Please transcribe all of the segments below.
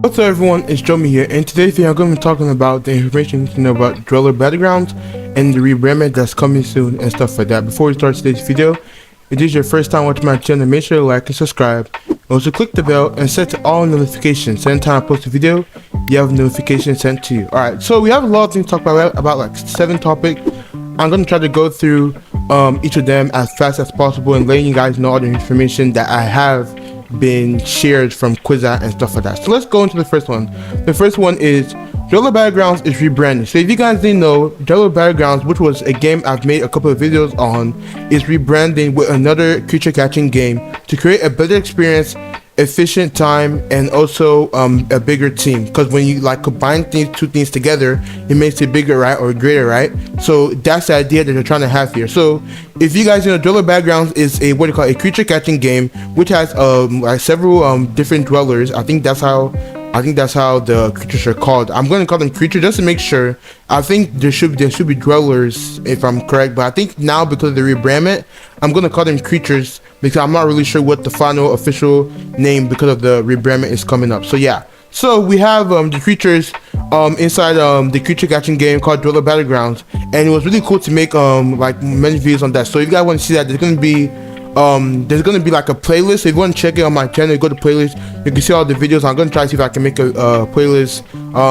What's up everyone, it's Jomi here, and today's video I'm going to be talking about the information you need to know about Dwelure Battlegrounds and the rebranding that's coming soon and stuff like that. Before we start today's video, if this is your first time watching my channel, make sure to like and subscribe. Also click the bell and set to all notifications, so anytime I post a video, you have notifications sent to you. Alright, so we have a lot of things to talk about like 7 topics. I'm going to try to go through each of them as fast as possible and letting you guys know all the information that I have been shared from Quizza and stuff like that. So let's go into the first one. The first one is Dwelure Battlegrounds is rebranding. So if you guys didn't know, Dwelure Battlegrounds, which was a game I've made a couple of videos on, is rebranding with another creature catching game to create a better experience, efficient time, and also a bigger team. Because when you like combine two things together, it makes it bigger, right, or greater, right? So that's the idea that they're trying to have here. So if you guys know, Dwelure Battlegrounds is a a creature catching game which has like several different dwellers. I think that's how the creatures are called. I'm going to call them creatures just to make sure. I think there should be dwellers if I'm correct, but I think now because of the rebrandment, I'm going to call them creatures because I'm not really sure what the final official name because of the rebrandment is coming up. So yeah, so we have the creatures inside the creature catching game called Dwelure Battlegrounds, and it was really cool to make like many videos on that. So if you guys want to see that, there's going to be like a playlist. So if you want to check it on my channel, go to playlist, you can see all the videos. I'm going to try to see if I can make a playlist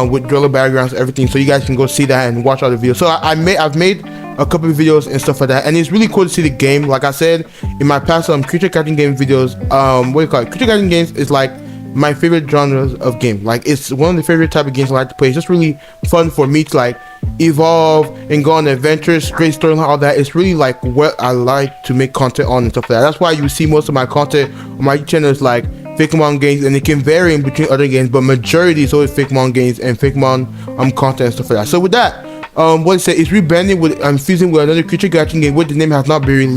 with Dwelure Battlegrounds, everything, so you guys can go see that and watch all the videos. So I've made a couple of videos and stuff like that, and it's really cool to see the game. Like I said in my past creature catching game videos, creature catching games is like my favorite genres of game. Like it's one of the favorite type of games I like to play. It's just really fun for me to like evolve and go on adventures, great storyline, all that. It's really like what I like to make content on and stuff like that. That's why you see most of my content on my channel is like fakemon games, and it can vary in between other games, but majority is always fakemon games and fakemon content and stuff like that. So with that, what it said is rebranding with fusing with another creature catching game, which the name has not been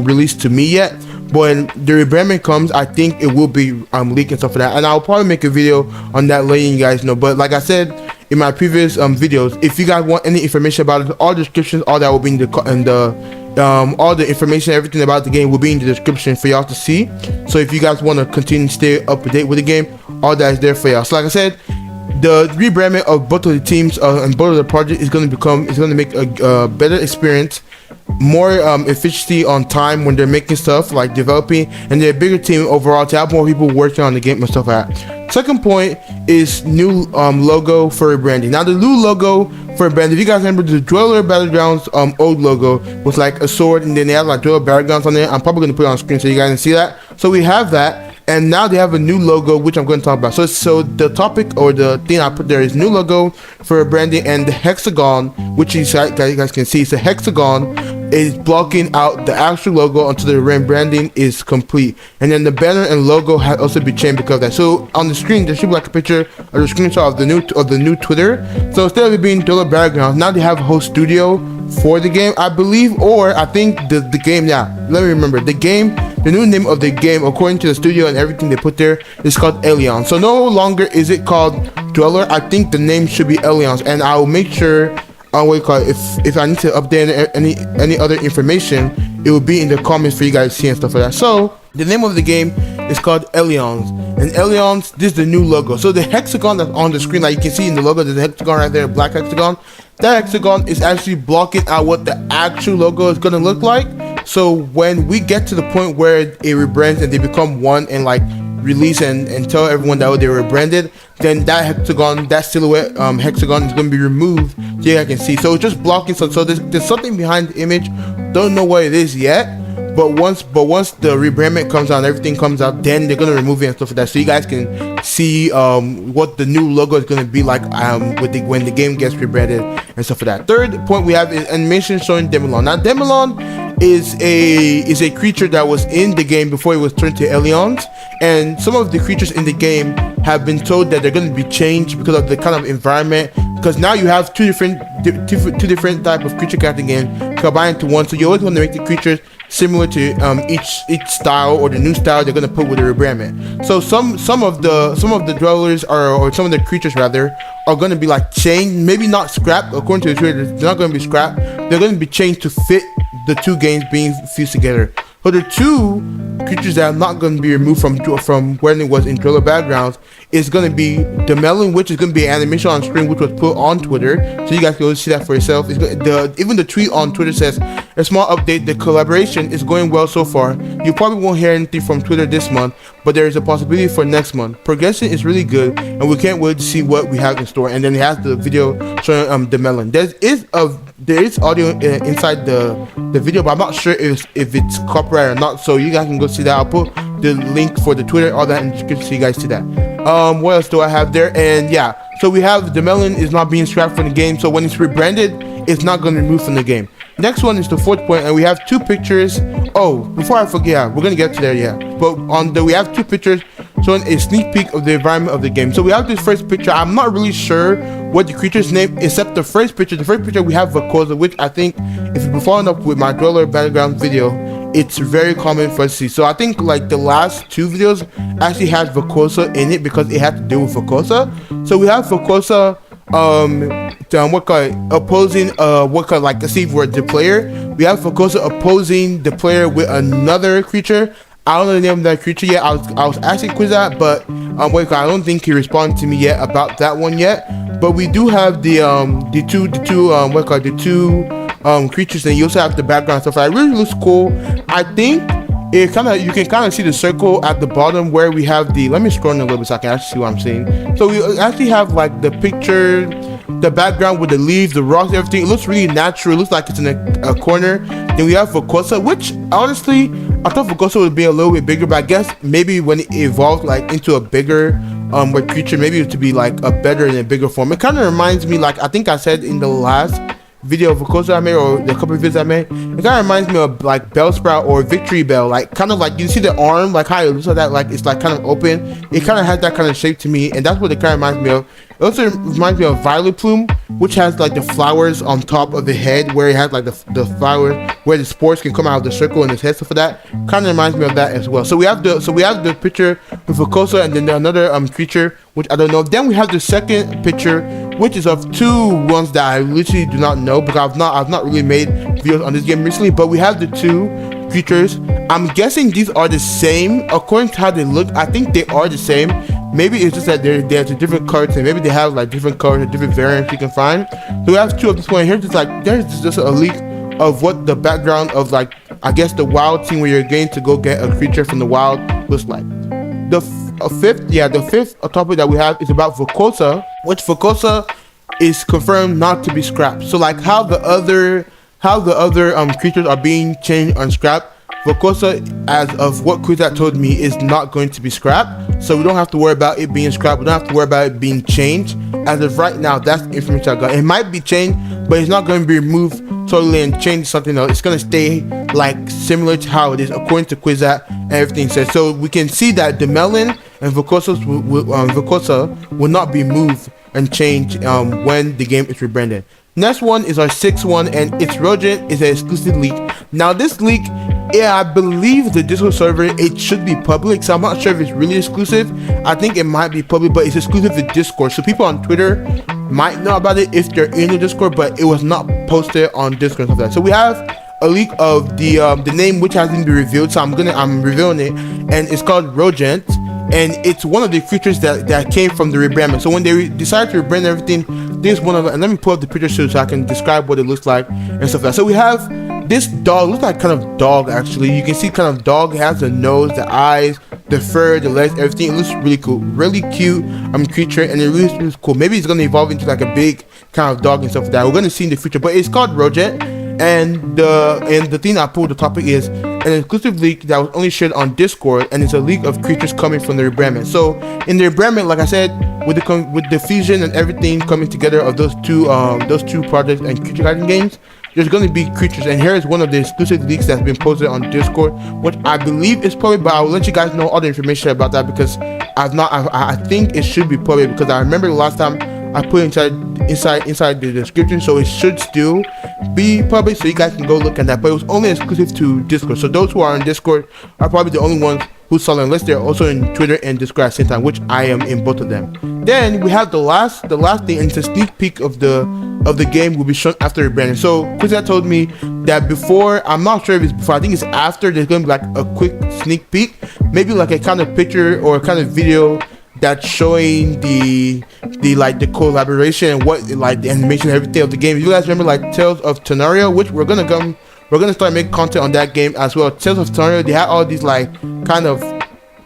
released to me yet. But when the rebranding comes, I think it will be leaked and stuff like that, and I'll probably make a video on that letting you guys know. But like I said in my previous videos, if you guys want any information about it, all descriptions, all that will be in the all the information, everything about the game will be in the description for y'all to see. So if you guys want to continue to stay up to date with the game, all that is there for y'all. So like I said, the rebranding of both of the teams and both of the project is going to make a better experience, more efficiency on time when they're making stuff like developing, and they're a bigger team overall to have more people working on the game and stuff like that. Second point is new logo for rebranding. Now the new logo for rebranding, if you guys remember, the Dwelure Battlegrounds old logo was like a sword, and then they have like Dwelure Battlegrounds on there. I'm probably going to put it on screen so you guys can see that. So we have that, and now they have a new logo which I'm going to talk about. So the topic or the thing I put there is new logo for branding, and the hexagon, which you guys can see, it's a hexagon, is blocking out the actual logo until the rebranding is complete. And then the banner and logo has also been changed because of that. So on the screen there should be like a picture or a screenshot of the new Twitter. So instead of it being Dwelure Battlegrounds, now they have a whole studio for the game, I believe, or I think the game. Yeah, let me remember the game. The new name of the game, according to the studio and everything they put there, is called Aliens. So no longer is it called Dwelure. I think the name should be Aliens, and I will make sure if I need to update any other information, it will be in the comments for you guys to see and stuff like that. So the name of the game is called Aliens, and Aliens, this is the new logo. So the hexagon that's on the screen, like you can see in the logo, there's a hexagon right there, a black hexagon. That hexagon is actually blocking out what the actual logo is gonna look like. So when we get to the point where it rebrands and they become one and like release and tell everyone that they were branded, then that hexagon, that silhouette hexagon is going to be removed so you guys can see. So it's just blocking. So there's something behind the image. Don't know what it is yet, but once the rebrandment comes out and everything comes out, then they're going to remove it and stuff like that, so you guys can see what the new logo is going to be like when the game gets rebranded and stuff like that. Third point we have is animation showing Demilon. Now Demilon is a creature that was in the game before it was turned to aliens, and some of the creatures in the game have been told that they're going to be changed because of the kind of environment, because now you have two different type of creature catching game combined into one. So you always want to make the creatures similar to each style or the new style they're going to put with the rebrandment. So some of the dwellers or some of the creatures rather are going to be like changed, maybe not scrapped. According to the Twitter, they're not going to be scrapped. They're going to be changed to fit the two games being fused together. So the two creatures that are not going to be removed from when it was in Dwelure Battlegrounds is going to be the melon, which is going to be an animation on screen, which was put on Twitter, so you guys can go see that for yourself. Even the tweet on Twitter says, a small update, the collaboration is going well so far. You probably won't hear anything from Twitter this month, but there is a possibility for next month. Progression is really good, and we can't wait to see what we have in store. And then it has the video showing the melon. There is audio inside the video, but I'm not sure if it's copyright or not, so you guys can go see that. I'll put the link for the Twitter, all that in the description, so you guys see that. What else do I have there? And yeah, so we have the melon is not being scrapped from the game, so when it's rebranded, it's not going to be removed from the game. Next one is the fourth point, and we have two pictures. Oh, before I forget, we're gonna get to there, but we have two pictures showing a sneak peek of the environment of the game. So we have this first picture. I'm not really sure what the creature's name, except the first picture. The first picture we have Vacosa, which I think if you've been following up with my Dwelure Battlegrounds video, it's very common for us to see. So I think like the last two videos actually had Vacosa in it because it had to do with Vacosa. So we have Vacosa opposing like, let's see if we're the player. We have Vacosa opposing the player with another creature. I don't know the name of that creature yet. I was asking Quizat, but I don't think he responded to me yet about that one yet. But we do have the two creatures, and you also have the background stuff. It really looks cool. I think you can kind of see the circle at the bottom where we have the, let me scroll in a little bit so I can actually see what I'm seeing. So we actually have like the picture, the background with the leaves, the rocks, everything. It looks really natural. It looks like it's in a corner. Then we have Vacosa, which honestly I thought Vacosa would be a little bit bigger, but I guess maybe when it evolved like into a bigger creature, maybe it to be like a better and a bigger form. It kind of reminds me, like I think I said in the last video of Vacosa I made, or the couple of videos I made, it kind of reminds me of like Bellsprout or Victory Bell, like kind of like you see the arm, like how it looks like that, like it's like kind of open. It kind of has that kind of shape to me, and that's what it kind of reminds me of. It also reminds me of Violet Plume, which has like the flowers on top of the head, where it has like the flowers where the spores can come out of the circle in his head, stuff like that. Kind of reminds me of that as well. So we have the picture with Vacosa, and then another creature, which I don't know. Then we have the second picture, which is of two ones that I literally do not know, because I've not really made videos on this game recently. But we have the two creatures. I'm guessing these are the same according to how they look. I think they are the same. Maybe it's just that there's a different cards, and maybe they have like different colors or different variants you can find. So we have two of this one here. There's just a leak of what the background of, like, I guess the wild team where you're going to go get a creature from the wild looks like. The fifth topic that we have is about Vacosa, which Vacosa is confirmed not to be scrapped. So like how the other creatures are being changed and scrapped, Vacosa, as of what Quizat told me, is not going to be scrapped. So we don't have to worry about it being scrapped. We don't have to worry about it being changed. As of right now, that's the information I got. It might be changed, but it's not going to be removed totally and change something else. It's going to stay like similar to how it is according to Quizat and everything says. So we can see that the melon and Vacosa will not be moved and changed when the game is rebranded. Next one is our sixth one, and it's Rodent. It's an exclusive leak. Now this leak, yeah, I believe the Discord server, it should be public, so I'm not sure if it's really exclusive. I think it might be public, but it's exclusive to Discord, so people on Twitter might know about it if they're in the Discord, but it was not posted on Discord and stuff like that. So we have a leak of the name, which hasn't been revealed, so I'm revealing it, and it's called Rodent, and it's one of the creatures that came from the rebranding. So when they decided to rebrand everything, this one of, and let me pull up the picture so I can describe what it looks like and stuff like that. So we have this dog, looks like kind of dog actually. You can see kind of dog, it has the nose, the eyes, the fur, the legs, everything. It looks really cool, really cute creature, and it really looks cool. Maybe it's gonna evolve into like a big kind of dog and stuff like that. We're gonna see in the future, but it's called Rodent. And the thing I pulled the topic is an exclusive leak that was only shared on Discord, and it's a leak of creatures coming from the rebrandment. So in the rebrandment, like I said, with the fusion and everything coming together of those two projects and creature guiding games, there's going to be creatures, and here is one of the exclusive leaks that's been posted on Discord, which I believe is public, but I will let you guys know all the information about that, because I think it should be public, because I remember the last time I put inside the description, so it should still be public, so you guys can go look at that. But it was only exclusive to Discord, so those who are on Discord are probably the only ones who saw it, unless they're also in Twitter and Discord at the same time, which I am in both of them. Then we have the last thing, and it's a sneak peek of the game will be shown after rebranding. So Chris told me that before, I'm not sure if it's before, I think it's after, there's gonna be like a quick sneak peek, maybe like a kind of picture or a kind of video that's showing the collaboration and what like the animation and everything of the game. You guys remember like Tales of Terraria, which we're gonna start making content on that game as well. Tales of Terraria, they had all these like kind of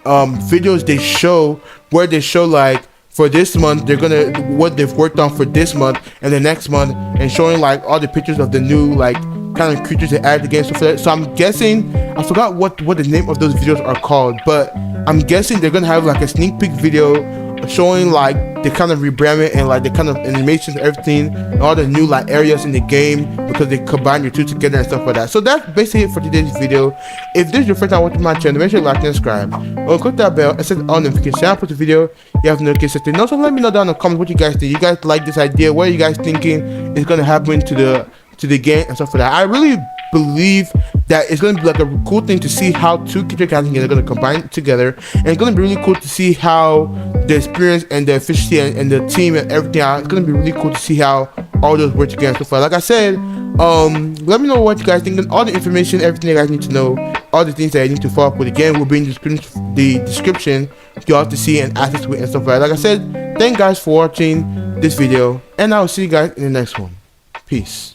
videos they show where they show like for this month they're gonna what they've worked on for this month and the next month, and showing like all the pictures of the new like kind of creatures they added again. So I'm guessing, I forgot what the name of those videos are called, but I'm guessing they're gonna have like a sneak peek video showing like the kind of rebranding and like the kind of animations and everything and all the new like areas in the game, because they combine your two together and stuff like that. So that's basically it for today's video. If this is your first time watching my channel, make sure you like and subscribe, or click that bell and set all notifications. I post the video, you have notifications to know. So let me know down in the comments what you guys think. You guys like this idea? What are you guys thinking is gonna happen to the game and stuff like that? I really believe that it's going to be like a cool thing to see how two character casting are going to combine together, and it's going to be really cool to see how the experience and the efficiency and the team and everything out. It's going to be really cool to see how all those work together. So far, like I said, let me know what you guys think, and all the information, everything you guys need to know, all the things that you need to follow up with, again will be in the description. You all have to see and access to it and stuff like that. Like I said, thank you guys for watching this video, and I'll see you guys in the next one. Peace.